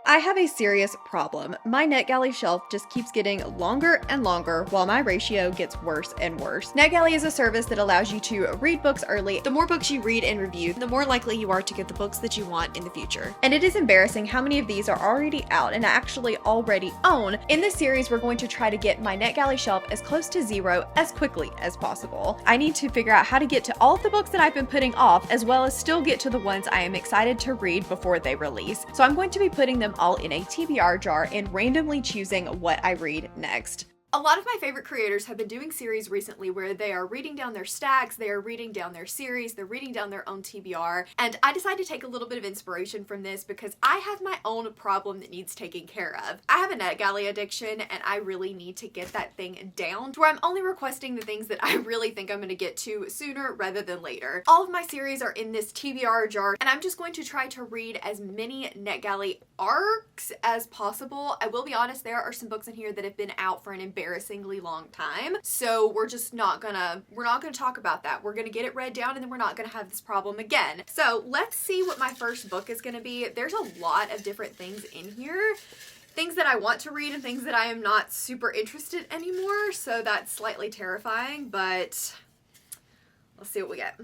I have a serious problem. My Net Galley shelf just keeps getting longer and longer while my ratio gets worse and worse. Net Galley is a service that allows you to read books early. The more books you read and review, the more likely you are to get the books that you want in the future. And it is embarrassing how many of these are already out and I actually already own. In this series, we're going to try to get my Net Galley shelf as close to zero as quickly as possible. I need to figure out how to get to all of the books that I've been putting off, as well as still get to the ones I am excited to read before they release. So I'm going to be putting them all in a TBR jar and randomly choosing what I read next. A lot of my favorite creators have been doing series recently where they are reading down their stacks, they are reading down their series, they're reading down their own TBR, and I decided to take a little bit of inspiration from this because I have my own problem that needs taken care of. I have a Net Galley addiction and I really need to get that thing down to where I'm only requesting the things that I really think I'm going to get to sooner rather than later. All of my series are in this TBR jar and I'm just going to try to read as many Net Galley arcs as possible. I will be honest, there are some books in here that have been out for an embarrassingly long time, so we're not gonna talk about that. We're gonna get it read down and then we're not gonna have this problem again. So let's see what my first book is gonna be. There's a lot of different things in here, things that I want to read and things that I am not super interested anymore, so that's slightly terrifying, but let's see what we get.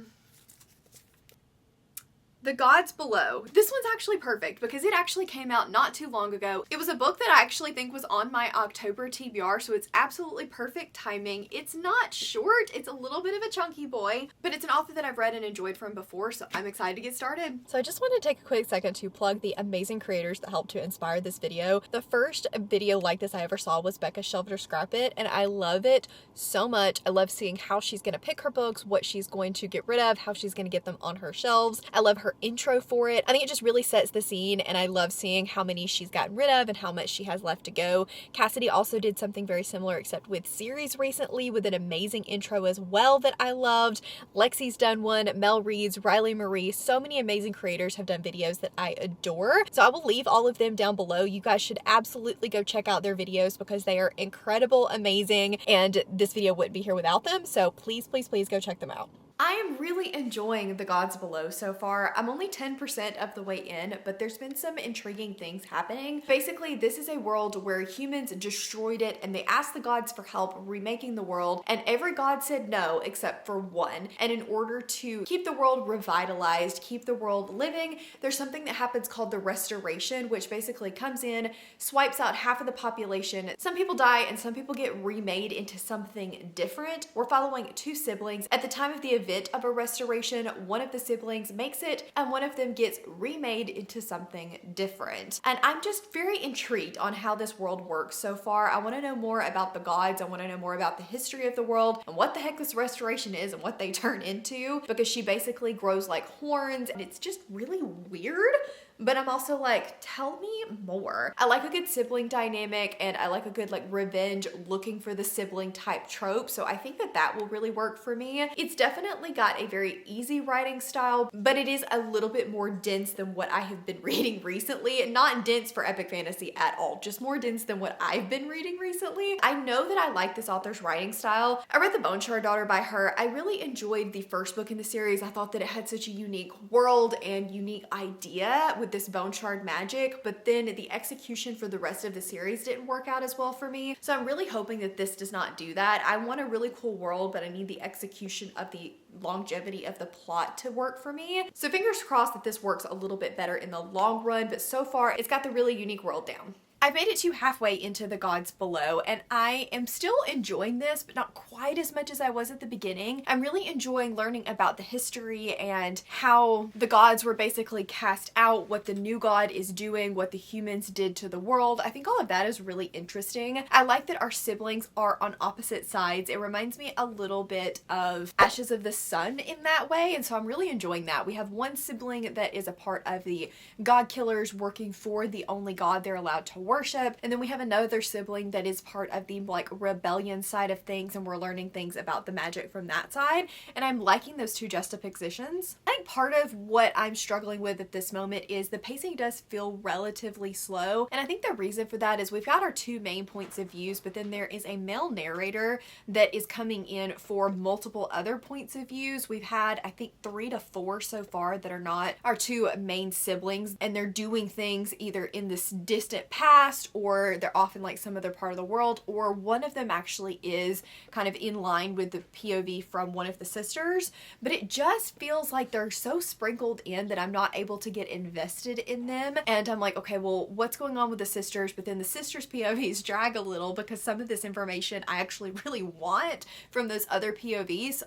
The Gods Below. This one's actually perfect because it actually came out not too long ago. It was a book that I actually think was on my October TBR, so it's absolutely perfect timing. It's not short, it's a little bit of a chunky boy, but it's an author that I've read and enjoyed from before, so I'm excited to get started. So I just want to take a quick second to plug the amazing creators that helped to inspire this video. The first video like this I ever saw was Becca's Shelf It or Scrap It, and I love it so much. I love seeing how she's going to pick her books, what she's going to get rid of, how she's going to get them on her shelves. I love her intro for it. I think it just really sets the scene, and I love seeing how many she's gotten rid of and how much she has left to go. Cassidy also did something very similar except with series recently with an amazing intro as well that I loved. Lexi's done one, Mel Reed's, Riley Marie, so many amazing creators have done videos that I adore. So I will leave all of them down below. You guys should absolutely go check out their videos because they are incredible, amazing, and this video wouldn't be here without them. So please, please, please go check them out. I am really enjoying The Gods Below so far. I'm only 10% of the way in, but there's been some intriguing things happening. Basically, this is a world where humans destroyed it and they asked the gods for help remaking the world, and every god said no except for one. And in order to keep the world revitalized, keep the world living, there's something that happens called the restoration, which basically comes in, swipes out half of the population. Some people die and some people get remade into something different. We're following two siblings. At the time of the event of a restoration, one of the siblings makes it and one of them gets remade into something different. And I'm just very intrigued on how this world works so far. I want to know more about the gods. I want to know more about the history of the world and what the heck this restoration is and what they turn into, because she basically grows like horns and it's just really weird. But I'm also like, tell me more. I like a good sibling dynamic and I like a good like revenge looking for the sibling type trope. So I think that that will really work for me. It's definitely got a very easy writing style, but it is a little bit more dense than what I have been reading recently. Not dense for epic fantasy at all, just more dense than what I've been reading recently. I know that I like this author's writing style. I read The Bone Shard Daughter by her. I really enjoyed the first book in the series. I thought that it had such a unique world and unique idea with this bone shard magic, but then the execution for the rest of the series didn't work out as well for me. So I'm really hoping that this does not do that. I want a really cool world, but I need the execution of the longevity of the plot to work for me. So fingers crossed that this works a little bit better in the long run, but so far it's got the really unique world down. I've made it to halfway into The Gods Below and I am still enjoying this, but not quite as much as I was at the beginning. I'm really enjoying learning about the history and how the gods were basically cast out, what the new god is doing, what the humans did to the world. I think all of that is really interesting. I like that our siblings are on opposite sides. It reminds me a little bit of Ashes of the Sun in that way, and so I'm really enjoying that. We have one sibling that is a part of the god killers working for the only god they're allowed to work worship. And then we have another sibling that is part of the like rebellion side of things, and we're learning things about the magic from that side. And I'm liking those two juxtapositions. I think part of what I'm struggling with at this moment is the pacing does feel relatively slow. And I think the reason for that is we've got our two main points of views, but then there is a male narrator that is coming in for multiple other points of views. We've had, I think, 3 to 4 so far that are not our two main siblings, and they're doing things either in this distant past or they're off in like some other part of the world, or one of them actually is kind of in line with the POV from one of the sisters. But it just feels like they're so sprinkled in that I'm not able to get invested in them. And I'm like, okay, well, what's going on with the sisters? But then the sisters' POVs drag a little because some of this information I actually really want from those other POVs.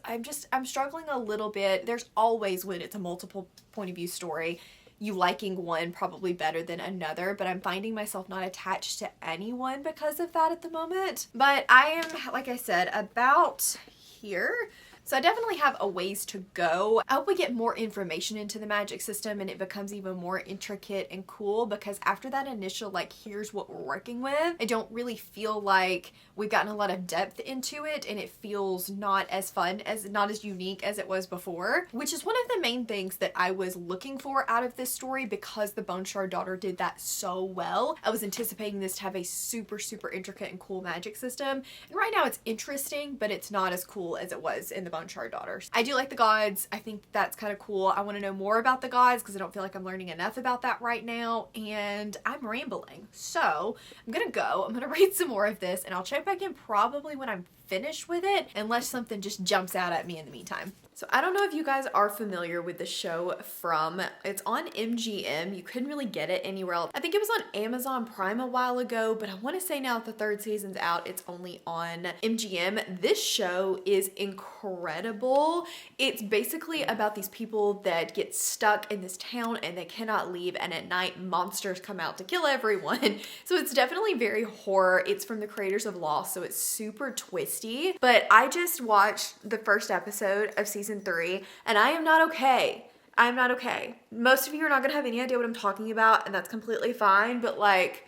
I'm struggling a little bit. There's always, when it's a multiple point of view story, you liking one probably better than another, but I'm finding myself not attached to anyone because of that at the moment. But I am, like I said, about here. So I definitely have a ways to go. I hope we get more information into the magic system and it becomes even more intricate and cool, because after that initial like here's what we're working with, I don't really feel like we've gotten a lot of depth into it, and it feels not as fun, not as unique as it was before, which is one of the main things that I was looking for out of this story, because the Bone Shard daughter did that so well. I was anticipating this to have a super intricate and cool magic system, and right now it's interesting, but it's not as cool as it was in the Bone Shard daughters. I do like the gods. I think that's kind of cool. I want to know more about the gods because I don't feel like I'm learning enough about that right now, and I'm rambling. So I'm gonna go. I'm gonna read some more of this, and I'll check back in probably when I'm finished with it, unless something just jumps out at me in the meantime. So I don't know if you guys are familiar with the show From. It's on MGM. You couldn't really get it anywhere else. I think it was on Amazon Prime a while ago, but I want to say now that the 3rd season's out, it's only on MGM. This show is incredible. It's basically about these people that get stuck in this town and they cannot leave, and at night monsters come out to kill everyone. So it's definitely very horror. It's from the creators of Lost, so it's super twisty. But I just watched the first episode of season 3, and I am not okay. I'm not okay. Most of you are not gonna have any idea what I'm talking about, and that's completely fine, but like,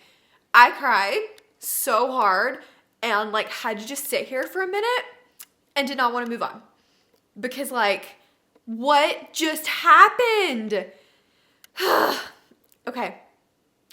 I cried so hard and like had to just sit here for a minute and did not want to move on. Because like, what just happened? Okay,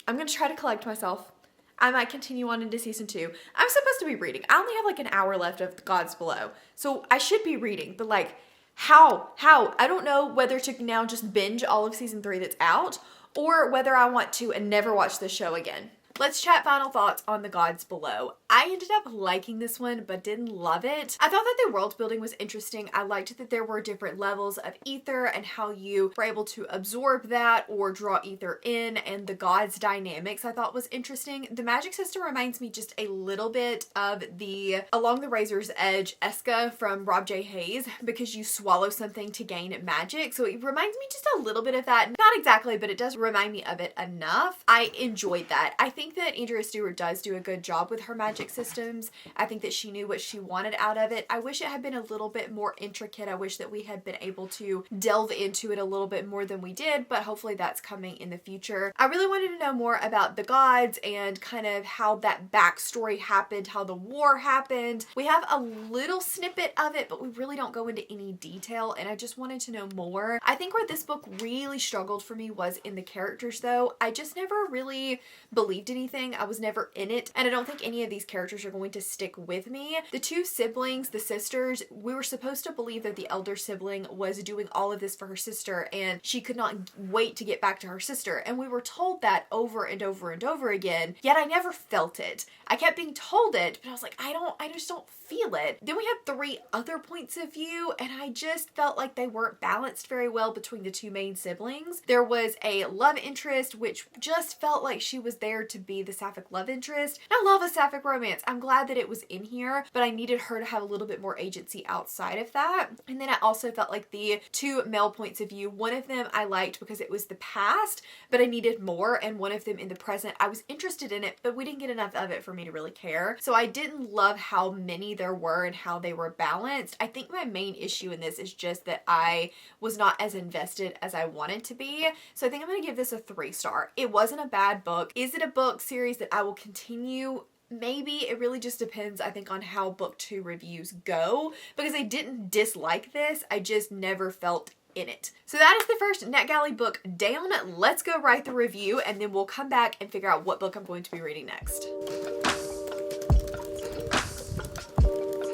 I'm gonna try to collect myself. I might continue on into season 2. I'm supposed to be reading. I only have like an hour left of The Gods Below, so I should be reading, but like, how? I don't know whether to now just binge all of season 3 that's out, or whether I want to and never watch this show again. Let's chat final thoughts on The Gods Below. I ended up liking this one, but didn't love it. I thought that the world building was interesting. I liked that there were different levels of ether and how you were able to absorb that or draw ether in, and the gods' dynamics I thought was interesting. The magic system reminds me just a little bit of the Along the Razor's Edge Eska from Rob J. Hayes, because you swallow something to gain magic. So it reminds me just a little bit of that. Not exactly, but it does remind me of it enough. I enjoyed that. I think that Andrea Stewart does do a good job with her magic systems. I think that she knew what she wanted out of it. I wish it had been a little bit more intricate. I wish that we had been able to delve into it a little bit more than we did, but hopefully that's coming in the future. I really wanted to know more about the gods and kind of how that backstory happened, how the war happened. We have a little snippet of it, but we really don't go into any detail, and I just wanted to know more. I think where this book really struggled for me was in the characters, though. I just never really believed anything. I was never in it, and I don't think any of these characters are going to stick with me. The two siblings, the sisters, we were supposed to believe that the elder sibling was doing all of this for her sister, and she could not wait to get back to her sister, and we were told that over and over and over again, yet I never felt it. I kept being told it, but I was like, I just don't feel it. Then we had 3 other points of view, and I just felt like they weren't balanced very well between the two main siblings. There was a love interest, which just felt like she was there to be the sapphic love interest. And I love a sapphic romance. I'm glad that it was in here, but I needed her to have a little bit more agency outside of that. And then I also felt like the 2 male points of view, one of them I liked because it was the past, but I needed more, and one of them in the present, I was interested in it, but we didn't get enough of it for me to really care. So I didn't love how many there were and how they were balanced. I think my main issue in this is just that I was not as invested as I wanted to be. So I think I'm going to give this a 3-star. It wasn't a bad book. Is it a book book series that I will continue. Maybe. It really just depends, I think, on how book 2 reviews go, because I didn't dislike this, I just never felt in it. So that is the first Net Galley book down. Let's go write the review, and then we'll come back and figure out what book I'm going to be reading next.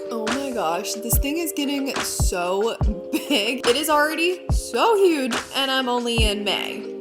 Oh my gosh, this thing is getting so big. It is already so huge, and I'm only in May.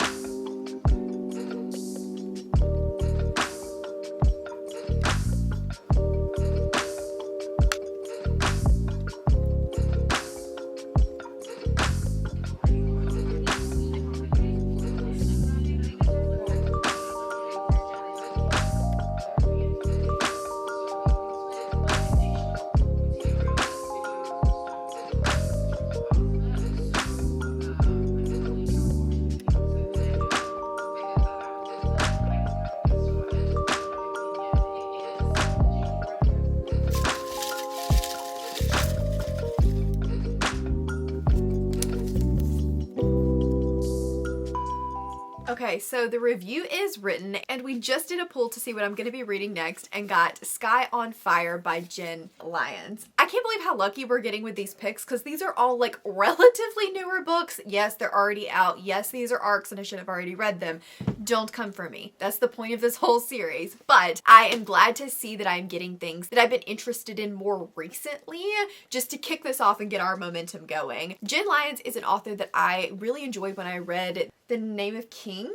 Okay, so the review is written, and we just did a poll to see what I'm going to be reading next and got Sky on Fire by Jen Lyons. I can't believe how lucky we're getting with these picks, because these are all like relatively newer books. Yes, they're already out. Yes, these are arcs and I should have already read them. Don't come for me. That's the point of this whole series. But I am glad to see that I'm getting things that I've been interested in more recently, just to kick this off and get our momentum going. Jen Lyons is an author that I really enjoyed when I read The Name of Kings.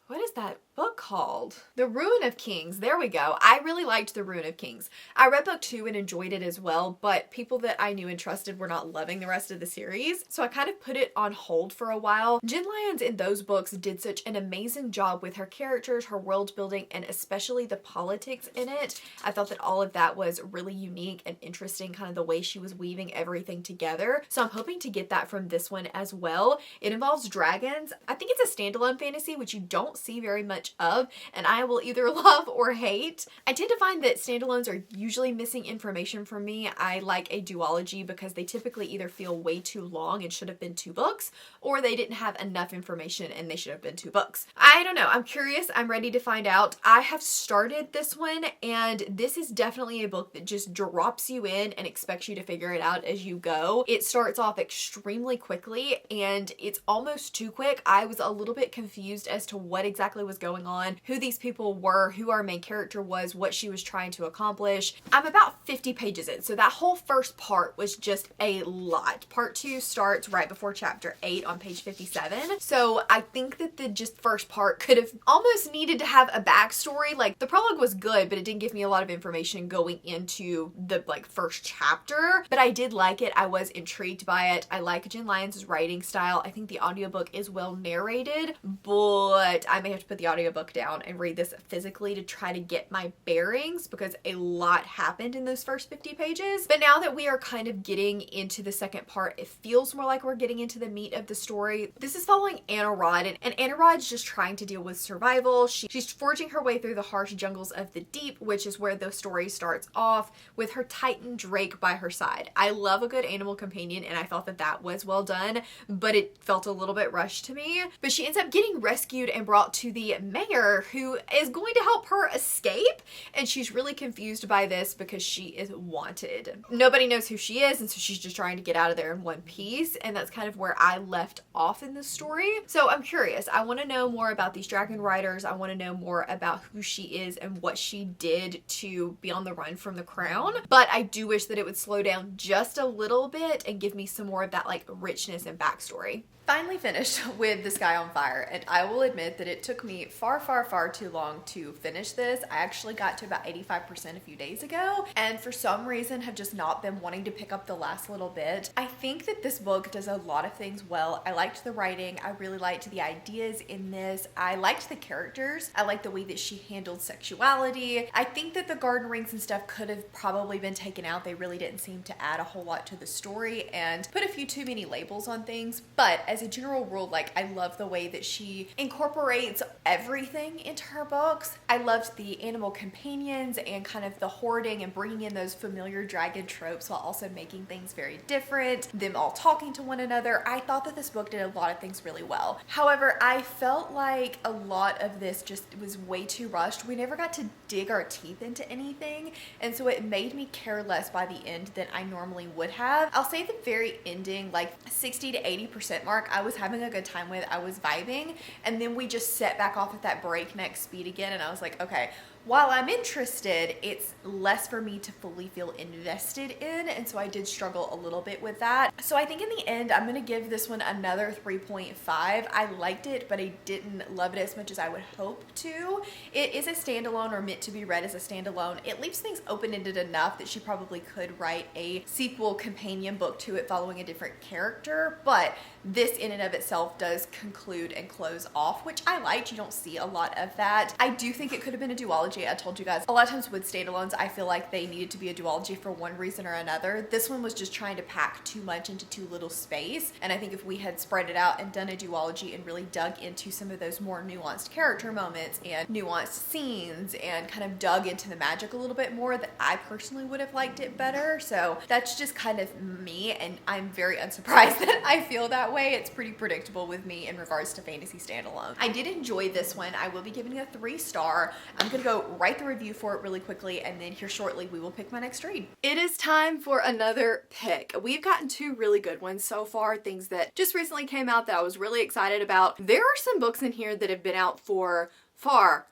What is that book called? The Ruin of Kings. There we go. I really liked The Ruin of Kings. I read book 2 and enjoyed it as well, but people that I knew and trusted were not loving the rest of the series, so I kind of put it on hold for a while. Jen Lyons in those books did such an amazing job with her characters, her world building, and especially the politics in it. I thought that all of that was really unique and interesting, kind of the way she was weaving everything together. So I'm hoping to get that from this one as well. It involves dragons. I think it's a standalone fantasy, which you don't see very much of, and I will either love or hate. I tend to find that standalones are usually missing information from me. I like a duology because they typically either feel way too long and should have been 2 books, or they didn't have enough information and they should have been 2 books. I don't know. I'm curious. I'm ready to find out. I have started this one, and this is definitely a book that just drops you in and expects you to figure it out as you go. It starts off extremely quickly, and it's almost too quick. I was a little bit confused as to what exactly was going on, who these people were, who our main character was, what she was trying to accomplish. I'm about 50 pages in, so that whole first part was just a lot. Part 2 starts right before chapter 8 on page 57. So I think that the just first part could have almost needed to have a backstory. Like, the prologue was good, but it didn't give me a lot of information going into the first chapter. But I did like it. I was intrigued by it. I like Jen Lyons' writing style. I think the audiobook is well narrated, but I may have to put the audiobook down and read this physically to try to get my bearings, because a lot happened in those first 50 pages. But now that we are kind of getting into the second part, it feels more like we're getting into the meat of the story. This is following Anna Rod, and Anna Rod's just trying to deal with survival. She's forging her way through the harsh jungles of the deep, which is where the story starts off, with her Titan Drake by her side. I love a good animal companion, and I thought that that was well done, but it felt a little bit rushed to me. But she ends up getting rescued and brought to the mayor, who is going to help her escape, and she's really confused by this because she is wanted. Nobody knows who she is, and so she's just trying to get out of there in one piece, and that's kind of where I left off in the story. So I'm curious. I want to know more about these dragon riders. I want to know more about who she is and what she did to be on the run from the crown, but I do wish that it would slow down just a little bit and give me some more of that like richness and backstory. Finally finished with The Sky on Fire, and I will admit that it took me far too long to finish this. I actually got to about 85% a few days ago, and for some reason have just not been wanting to pick up the last little bit. I think that this book does a lot of things well. I liked the writing. I really liked the ideas in this. I liked the characters. I liked the way that she handled sexuality. I think that the garden rings and stuff could have probably been taken out. They really didn't seem to add a whole lot to the story and put a few too many labels on things, but as a general rule, like, I love the way that she incorporates everything into her books. I loved the animal companions and kind of the hoarding and bringing in those familiar dragon tropes while also making things very different, them all talking to one another. I thought that this book did a lot of things really well. However, I felt like a lot of this just was way too rushed. We never got to dig our teeth into anything, and so it made me care less by the end than I normally would have. I'll say the very ending, like 60 to 80% mark, I was having a good time with, I was vibing, and then we just set back off at that breakneck speed again, and I was like, okay, while I'm interested, it's less for me to fully feel invested in, and so I did struggle a little bit with that. So I think in the end, I'm gonna give this one another 3.5. I liked it, but I didn't love it as much as I would hope to. It is a standalone, or meant to be read as a standalone. It leaves things open-ended enough that she probably could write a sequel companion book to it following a different character, but this in and of itself does conclude and close off, which I liked. You don't see a lot of that. I do think it could have been a duology. I told you guys, a lot of times with standalones, I feel like they needed to be a duology for one reason or another. This one was just trying to pack too much into too little space, and I think if we had spread it out and done a duology and really dug into some of those more nuanced character moments and nuanced scenes and kind of dug into the magic a little bit more, that I personally would have liked it better. So that's just kind of me, and I'm very unsurprised that I feel that way. It's pretty predictable with me in regards to fantasy standalone. I did enjoy this one. I will be giving it a 3-star. I'm gonna go write the review for it really quickly, and then here shortly we will pick my next read. It is time for another pick. We've gotten 2 really good ones so far, things that just recently came out that I was really excited about. There are some books in here that have been out for far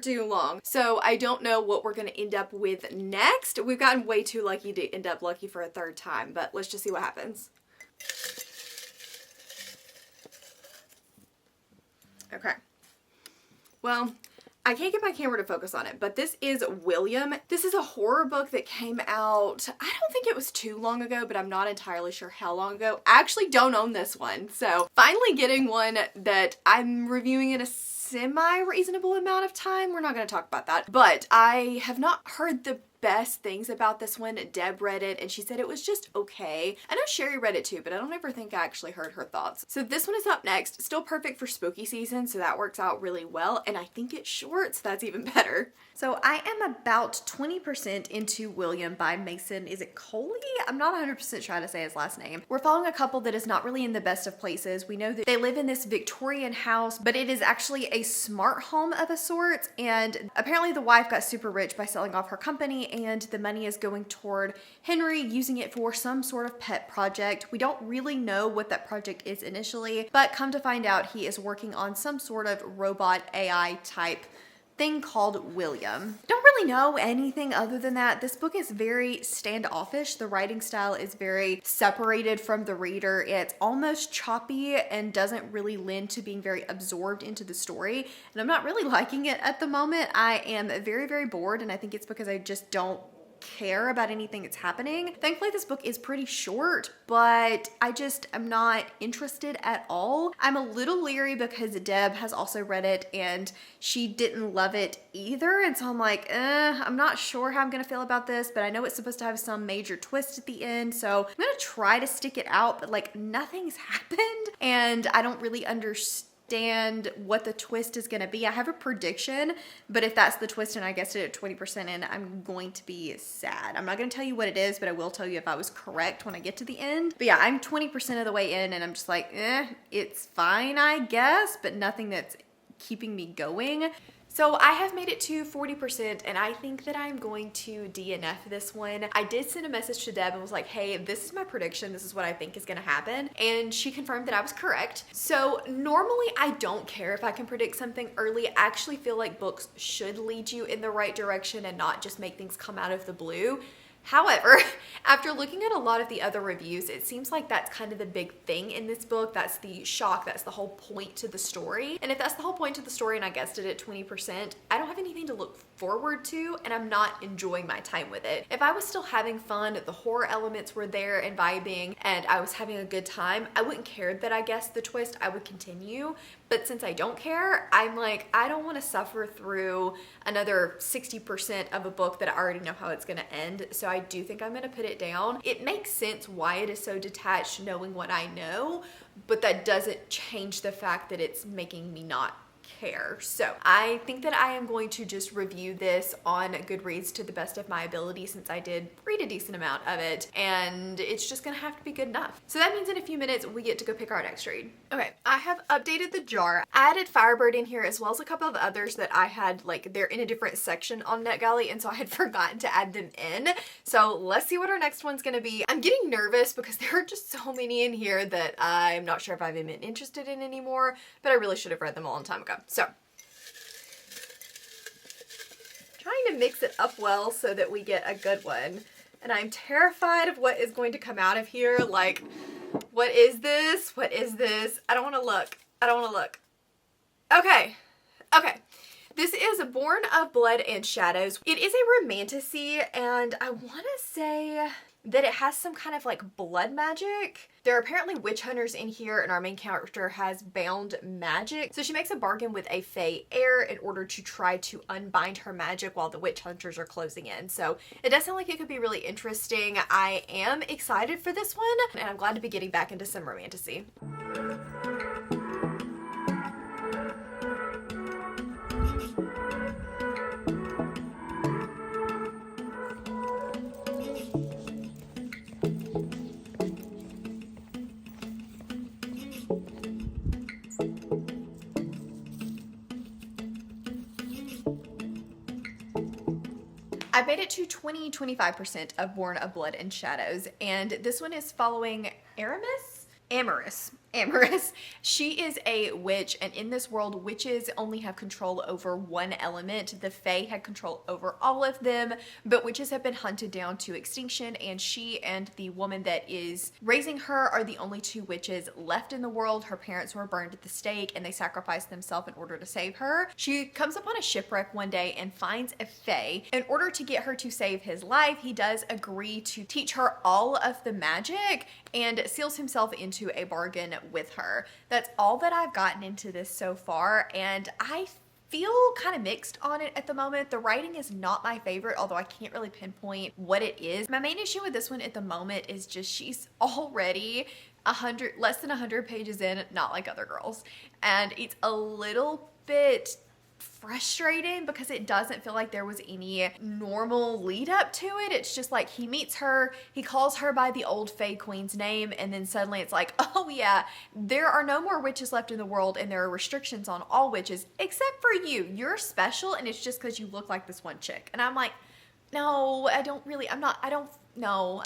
too long. So I don't know what we're gonna end up with next. We've gotten way too lucky to end up lucky for a 3rd time, but let's just see what happens. Okay. Well, I can't get my camera to focus on it, but this is William. This is a horror book that came out, I don't think it was too long ago, but I'm not entirely sure how long ago. I actually don't own this one, so finally getting one that I'm reviewing in a semi-reasonable amount of time. We're not going to talk about that, but I have not heard the best things about this one. Deb read it and she said it was just okay. I know Sherry read it too, but I don't ever think I actually heard her thoughts. So this one is up next. Still perfect for spooky season, so that works out really well, and I think it's short, so that's even better. So I am about 20% into William by Mason. Is it Coley? I'm not 100% sure how to say his last name. We're following a couple that is not really in the best of places. We know that they live in this Victorian house, but it is actually a smart home of a sort, and apparently the wife got super rich by selling off her company, and the money is going toward Henry using it for some sort of pet project. We don't really know what that project is initially, but come to find out he is working on some sort of robot AI type thing called William. Don't really know anything other than that. This book is very standoffish. The writing style is very separated from the reader. It's almost choppy and doesn't really lend to being very absorbed into the story. And I'm not really liking it at the moment. I am very bored, and I think it's because I just don't care about anything that's happening. Thankfully, this book is pretty short, but I just am not interested at all. I'm a little leery because Deb has also read it and she didn't love it either, and so I'm like, I'm not sure how I'm gonna feel about this, but I know it's supposed to have some major twist at the end, so I'm gonna try to stick it out, but like nothing's happened and I don't really understand what the twist is going to be. I have a prediction, but if that's the twist and I guessed it at 20% in, I'm going to be sad. I'm not going to tell you what it is, but I will tell you if I was correct when I get to the end. But yeah, I'm 20% of the way in and I'm just like, it's fine, I guess, but nothing that's keeping me going. So I have made it to 40% and I think that I'm going to DNF this one. I did send a message to Deb and was like, hey, this is my prediction. This is what I think is gonna happen. And she confirmed that I was correct. So normally I don't care if I can predict something early. I actually feel like books should lead you in the right direction and not just make things come out of the blue. However, after looking at a lot of the other reviews, it seems like that's kind of the big thing in this book. That's the shock. That's the whole point to the story. And if that's the whole point to the story and I guessed it at 20%, I don't have anything to look forward to and I'm not enjoying my time with it. If I was still having fun, the horror elements were there and vibing, and I was having a good time, I wouldn't care that I guessed the twist. I would continue. But since I don't care, I'm like, I don't want to suffer through another 60% of a book that I already know how it's going to end. So I do think I'm gonna put it down. It makes sense why it is so detached knowing what I know, but that doesn't change the fact that it's making me not care. So I think that I am going to just review this on Goodreads to the best of my ability, since I did read a decent amount of it, and it's just gonna have to be good enough. So that means in a few minutes we get to go pick our next read. Okay, I have updated the jar. I added Firebird in here as well as a couple of others that I had, like, they're in a different section on Net Galley, and so I had forgotten to add them in. So let's see what our next one's gonna be. I'm getting nervous because there are just so many in here that I'm not sure if I've been interested in anymore, but I really should have read them all a long time ago. So, trying to mix it up well so that we get a good one. And I'm terrified of what is going to come out of here. Like, what is this? What is this? I don't want to look. I don't want to look. Okay. Okay. This is Born of Blood and Shadows. It is a romantasy, and I want to say that it has some kind of like blood magic. There are apparently witch hunters in here, and our main character has bound magic. So she makes a bargain with a fae heir in order to try to unbind her magic while the witch hunters are closing in. So it does sound like it could be really interesting. I am excited for this one, and I'm glad to be getting back into some romantasy. I made it to 25% of Born of Blood and Shadows, and this one is following Amorous. She is a witch, and in this world, witches only have control over one element. The fae had control over all of them, but witches have been hunted down to extinction, and she and the woman that is raising her are the only two witches left in the world. Her parents were burned at the stake, and they sacrificed themselves in order to save her. She comes upon a shipwreck one day and finds a fae. In order to get her to save his life, he does agree to teach her all of the magic and seals himself into a bargain with her. That's all that I've gotten into this so far, and I feel kind of mixed on it at the moment. The writing is not my favorite, although I can't really pinpoint what it is. My main issue with this one at the moment is just she's already less than 100 pages in, not like other girls, and it's a little bit frustrating because it doesn't feel like there was any normal lead up to it. It's just like he meets her, he calls her by the old Fae Queen's name, and then suddenly it's like, oh yeah, there are no more witches left in the world, and there are restrictions on all witches except for you. You're special, and it's just because you look like this one chick. And I'm like, no, I'm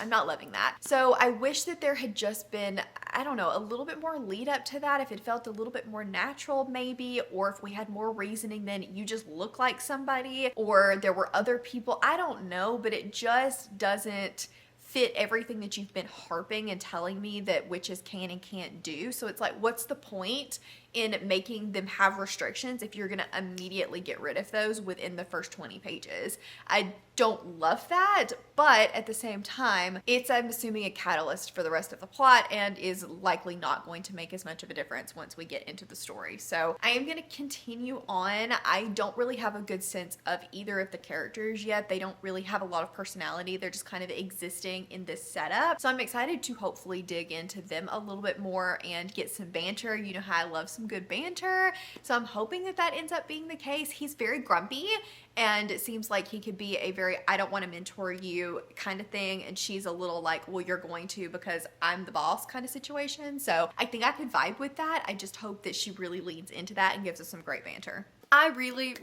not loving that. So I wish that there had just been, I don't know, a little bit more lead up to that, if it felt a little bit more natural maybe, or if we had more reasoning than you just look like somebody, or there were other people. I don't know, but it just doesn't fit everything that you've been harping and telling me that witches can and can't do. So it's like, what's the point in making them have restrictions if you're gonna immediately get rid of those within the first 20 pages? I don't love that, but at the same time, it's, I'm assuming, a catalyst for the rest of the plot and is likely not going to make as much of a difference once we get into the story. So I am gonna continue on. I don't really have a good sense of either of the characters yet. They don't really have a lot of personality. They're just kind of existing in this setup. So I'm excited to hopefully dig into them a little bit more and get some banter. You know how I love some good banter. So I'm hoping that that ends up being the case. He's very grumpy, and it seems like he could be a very, I don't want to mentor you kind of thing. And she's a little like, well, you're going to because I'm the boss kind of situation. So I think I could vibe with that. I just hope that she really leans into that and gives us some great banter. I really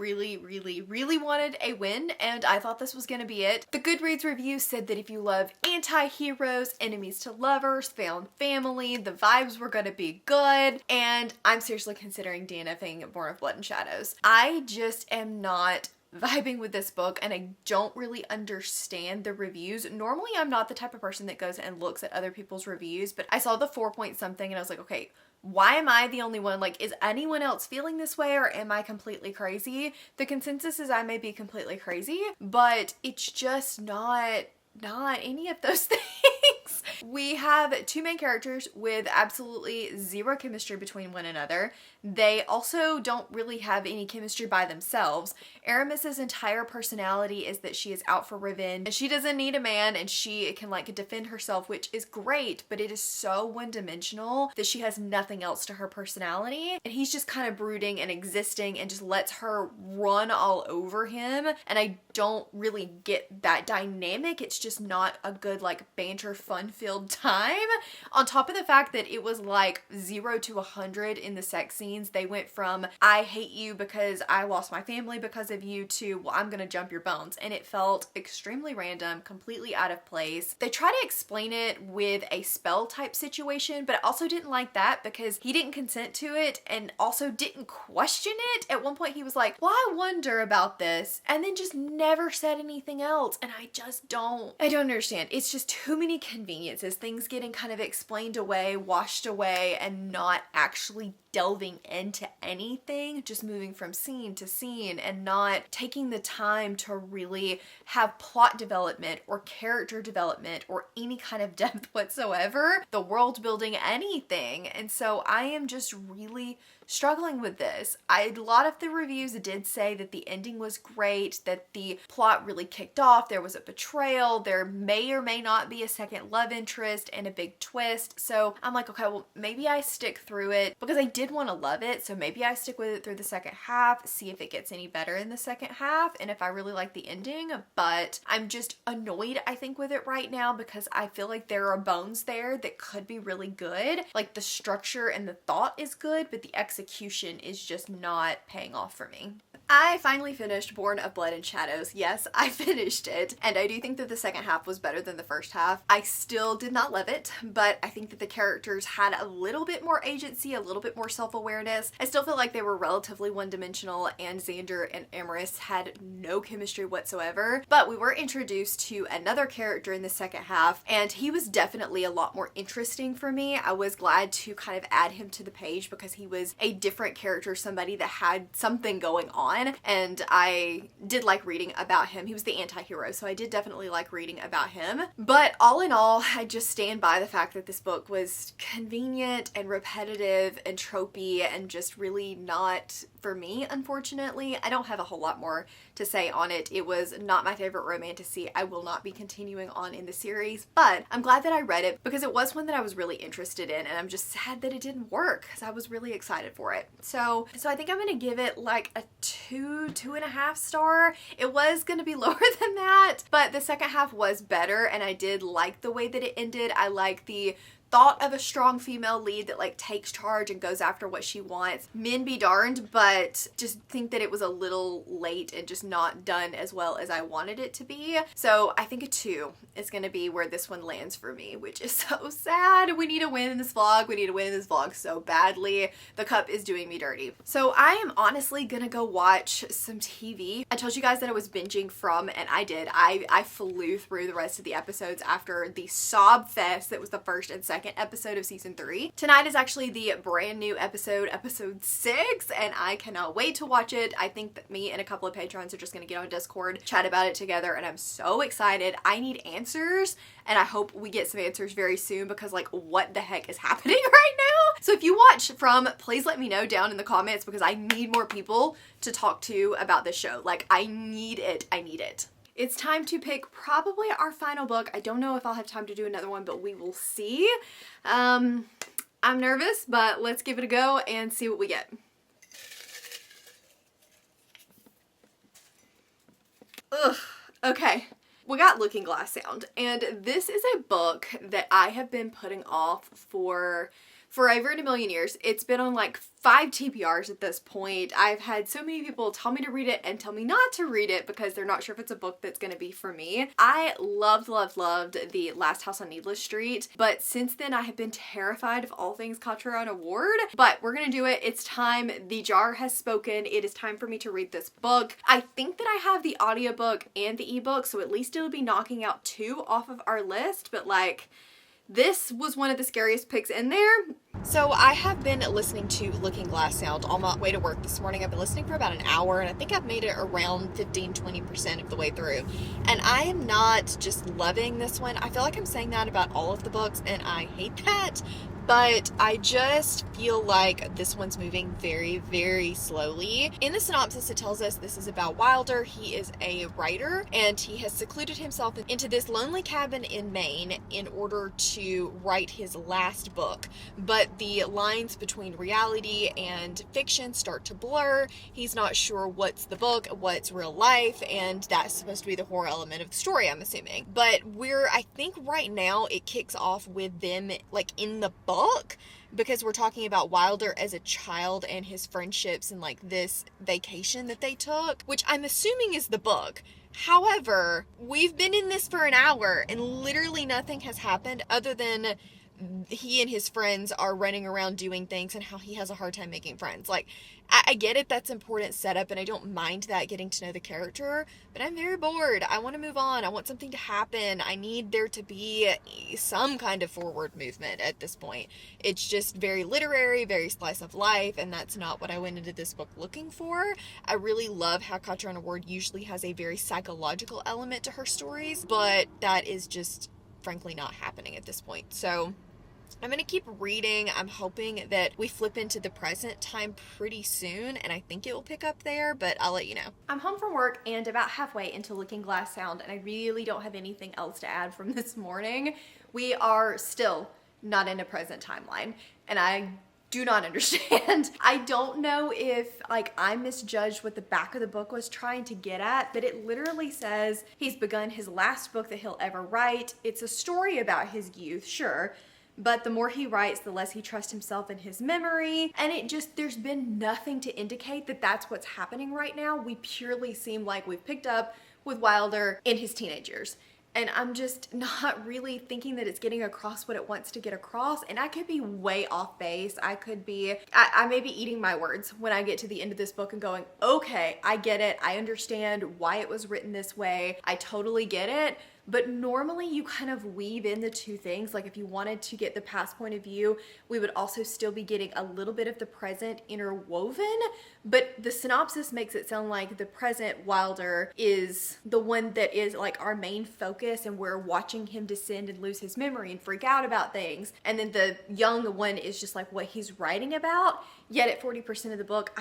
wanted a win, and I thought this was gonna be it. The Goodreads review said that if you love anti-heroes, enemies to lovers, found family, the vibes were gonna be good, and I'm seriously considering DNFing Born of Blood and Shadows. I just am not vibing with this book, and I don't really understand the reviews. Normally, I'm not the type of person that goes and looks at other people's reviews, but I saw the 4 point something and I was like, okay, why am I the only one? Like, is anyone else feeling this way, or am I completely crazy? The consensus is I may be completely crazy, but it's just not any of those things. books. We have two main characters with absolutely zero chemistry between one another. They also don't really have any chemistry by themselves. Aramis's entire personality is that she is out for revenge and she doesn't need a man and she can like defend herself, which is great, but it is so one-dimensional that she has nothing else to her personality. And he's just kind of brooding and existing and just lets her run all over him. And I don't really get that dynamic. It's just not a good like banter fun-filled time. On top of the fact that it was like 0 to 100 in the sex scenes. They went from I hate you because I lost my family because of you to well, I'm gonna jump your bones, and it felt extremely random, completely out of place. They try to explain it with a spell type situation, but I also didn't like that because he didn't consent to it and also didn't question it. At one point he was like, well, I wonder about this, and then just never said anything else, and I don't understand. It's just too many conveniences, things getting kind of explained away, washed away, and not actually delving into anything, just moving from scene to scene and not taking the time to really have plot development or character development or any kind of depth whatsoever, the world building, anything. And so I am just really struggling with this. A lot of the reviews did say that the ending was great, that the plot really kicked off, there was a betrayal, there may or may not be a second love interest and a big twist. So I'm like, okay, well maybe I stick through it because I did want to love it. So maybe I stick with it through the second half, see if it gets any better in the second half and if I really like the ending. But I'm just annoyed, I think, with it right now because I feel like there are bones there that could be really good. Like the structure and the thought is good, but the execution is just not paying off for me. I finally finished Born of Blood and Shadows. Yes, I finished it, and I do think that the second half was better than the first half. I still did not love it, but I think that the characters had a little bit more agency, a little bit more self-awareness. I still feel like they were relatively one-dimensional, and Xander and Amaris had no chemistry whatsoever, but we were introduced to another character in the second half, and he was definitely a lot more interesting for me. I was glad to kind of add him to the page because he was a different character, somebody that had something going on. And I did like reading about him. He was the anti-hero, so I did definitely like reading about him. But all in all, I just stand by the fact that this book was convenient and repetitive and tropey and just really not for me, unfortunately. I don't have a whole lot more to say on it. It was not my favorite romantasy. I will not be continuing on in the series, but I'm glad that I read it because it was one that I was really interested in, and I'm just sad that it didn't work because I was really excited for it. So I think I'm gonna give it like a 2.5 star. It was gonna be lower than that, but the second half was better, and I did like the way that it ended. I like the thought of a strong female lead that like takes charge and goes after what she wants. Men be darned, but just think that it was a little late and just not done as well as I wanted it to be. So I think a 2 is gonna be where this one lands for me, which is so sad. We need a win in this vlog. We need to win in this vlog so badly. The cup is doing me dirty. So I am honestly gonna go watch some TV. I told you guys that I was binging From, and I did. I flew through the rest of the episodes after the sob fest that was the first and second episode of season 3. Tonight is actually the brand new episode 6, and I cannot wait to watch it. I think that me and a couple of patrons are just gonna get on Discord, chat about it together, and I'm so excited. I need answers, and I hope we get some answers very soon because like what the heck is happening right now? So if you watch From, please let me know down in the comments because I need more people to talk to about this show. Like I need it. I need it. It's time to pick probably our final book. I don't know if I'll have time to do another one, but we will see. I'm nervous, but let's give it a go and see what we get. Ugh, okay. We got Looking Glass Sound, and this is a book that I have been putting off for over in a million years. It's been on like 5 TBRs at this point. I've had so many people tell me to read it and tell me not to read it because they're not sure if it's a book that's gonna be for me. I loved The Last House on Needless Street, but since then I have been terrified of all things Caught Her Unaward. But we're gonna do it. It's time. The jar has spoken. It is time for me to read this book. I think that I have the audiobook and the ebook, so at least it'll be knocking out 2 off of our list, but like, this was one of the scariest picks in there. So I have been listening to Looking Glass Sound on my way to work this morning. I've been listening for about an hour, and I think I've made it around 15-20% of the way through. And I am not just loving this one. I feel like I'm saying that about all of the books, and I hate that. But I just feel like this one's moving very, very slowly. In the synopsis, it tells us this is about Wilder. He is a writer, and he has secluded himself into this lonely cabin in Maine in order to write his last book. But the lines between reality and fiction start to blur. He's not sure what's the book, what's real life, and that's supposed to be the horror element of the story, I'm assuming. But I think right now it kicks off with them like in the book, because we're talking about Wilder as a child and his friendships and like this vacation that they took, which I'm assuming is the book. However, we've been in this for an hour and literally nothing has happened other than he and his friends are running around doing things and how he has a hard time making friends. Like, I get it, that's important setup, and I don't mind that, getting to know the character, but I'm very bored. I want to move on. I want something to happen. I need there to be some kind of forward movement at this point. It's just very literary, very slice of life, and that's not what I went into this book looking for. I really love how Katrin Ward usually has a very psychological element to her stories, but that is just frankly not happening at this point. So I'm going to keep reading. I'm hoping that we flip into the present time pretty soon, and I think it will pick up there, but I'll let you know. I'm home from work and about halfway into Looking Glass Sound, and I really don't have anything else to add from this morning. We are still not in a present timeline, and I do not understand. I don't know if I misjudged what the back of the book was trying to get at, but it literally says he's begun his last book that he'll ever write. It's a story about his youth, sure, but the more he writes, the less he trusts himself in his memory. And there's been nothing to indicate that that's what's happening right now. We purely seem like we've picked up with Wilder in his teenage years. And I'm just not really thinking that it's getting across what it wants to get across. And I could be way off base. I may be eating my words when I get to the end of this book and going, okay, I get it. I understand why it was written this way. I totally get it. But normally you kind of weave in the two things. Like if you wanted to get the past point of view, we would also still be getting a little bit of the present interwoven. But the synopsis makes it sound like the present Wilder is the one that is like our main focus, and we're watching him descend and lose his memory and freak out about things. And then the young one is just like what he's writing about. Yet at 40% of the book,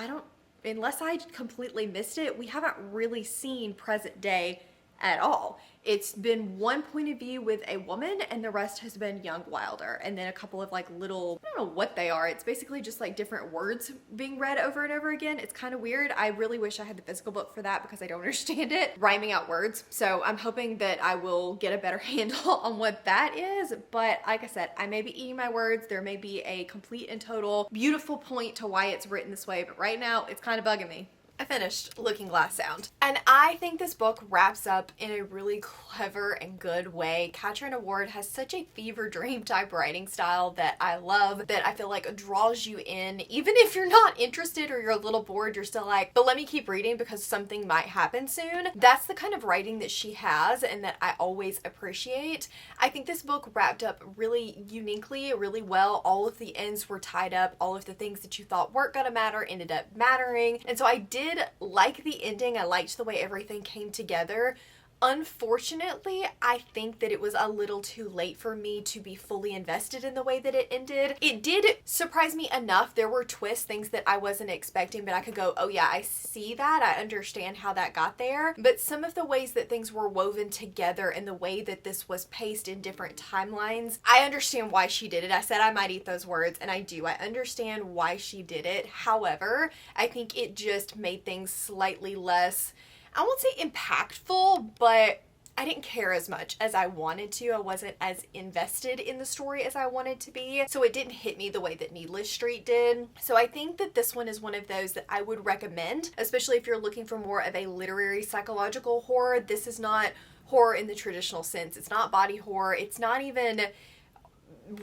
unless I completely missed it, we haven't really seen present day at all. It's been one point of view with a woman, and the rest has been young Wilder, and then a couple of little, I don't know what they are. It's basically just different words being read over and over again. It's kind of weird. I really wish I had the physical book for that because I don't understand it, rhyming out words. So I'm hoping that I will get a better handle on what that is. But like I said, I may be eating my words. There may be a complete and total beautiful point to why it's written this way, but right now it's kind of bugging me. I finished Looking Glass Sound, and I think this book wraps up in a really clever and good way. Katrin Ward has such a fever dream type writing style that I love, that I feel like draws you in. Even if you're not interested or you're a little bored, you're still like, but let me keep reading because something might happen soon. That's the kind of writing that she has and that I always appreciate. I think this book wrapped up really uniquely, really well. All of the ends were tied up. All of the things that you thought weren't gonna matter ended up mattering. And so I did like the ending. I liked the way everything came together. Unfortunately, I think that it was a little too late for me to be fully invested in the way that it ended. It did surprise me enough. There were twists, things that I wasn't expecting, but I could go, oh yeah, I see that. I understand how that got there. But some of the ways that things were woven together and the way that this was paced in different timelines, I understand why she did it. I said I might eat those words, and I do. I understand why she did it. However, I think it just made things slightly less, I won't say impactful, but I didn't care as much as I wanted to. I wasn't as invested in the story as I wanted to be. So it didn't hit me the way that Needless Street did. So I think that this one is one of those that I would recommend, especially if you're looking for more of a literary psychological horror. This is not horror in the traditional sense. It's not body horror. It's not even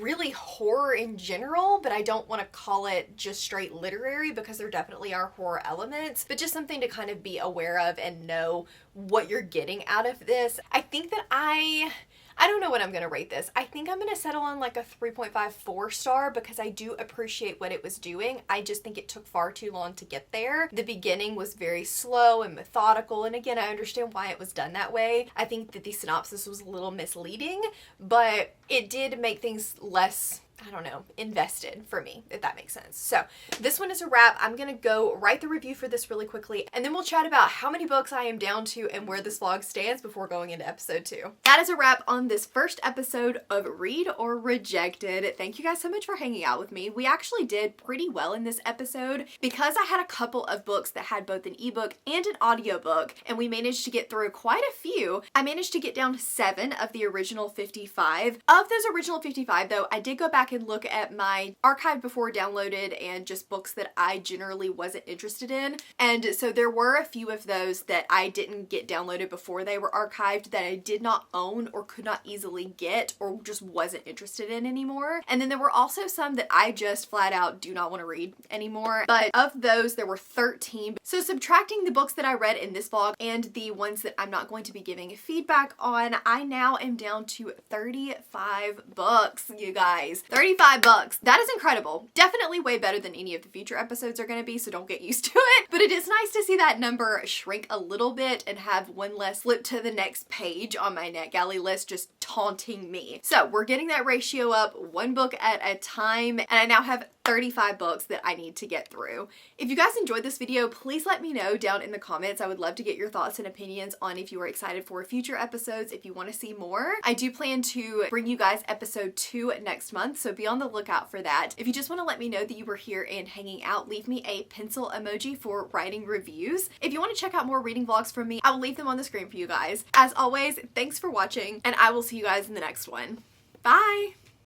really horror in general, but I don't want to call it just straight literary because there definitely are horror elements, but just something to kind of be aware of and know what you're getting out of this. I think that I I don't know what I'm gonna rate this. I think I'm gonna settle on like a 3.54 star because I do appreciate what it was doing. I just think it took far too long to get there. The beginning was very slow and methodical, and again, I understand why it was done that way. I think that the synopsis was a little misleading, but it did make things less, I don't know, invested for me, if that makes sense. So this one is a wrap. I'm gonna go write the review for this really quickly, and then we'll chat about how many books I am down to and where this vlog stands before going into episode 2. That is a wrap on this first episode of Read or Rejected. Thank you guys so much for hanging out with me. We actually did pretty well in this episode because I had a couple of books that had both an ebook and an audiobook, and we managed to get through quite a few. I managed to get down to 7 of the original 55. Of those original 55 though, I did go back and look at my archived before downloaded and just books that I generally wasn't interested in. And so there were a few of those that I didn't get downloaded before they were archived that I did not own or could not easily get or just wasn't interested in anymore. And then there were also some that I just flat out do not want to read anymore. But of those, there were 13. So subtracting the books that I read in this vlog and the ones that I'm not going to be giving feedback on, I now am down to 35 books, you guys. 35 books. That is incredible. Definitely way better than any of the future episodes are going to be, so don't get used to it. But it is nice to see that number shrink a little bit and have one less flip to the next page on my Net Galley list just taunting me. So we're getting that ratio up one book at a time, and I now have 35 books that I need to get through. If you guys enjoyed this video, please let me know down in the comments. I would love to get your thoughts and opinions on if you are excited for future episodes, if you want to see more. I do plan to bring you guys episode 2 next month, so be on the lookout for that. If you just want to let me know that you were here and hanging out, leave me a pencil emoji for writing reviews. If you want to check out more reading vlogs from me, I will leave them on the screen for you guys. As always, thanks for watching, and I will see you guys in the next one. Bye!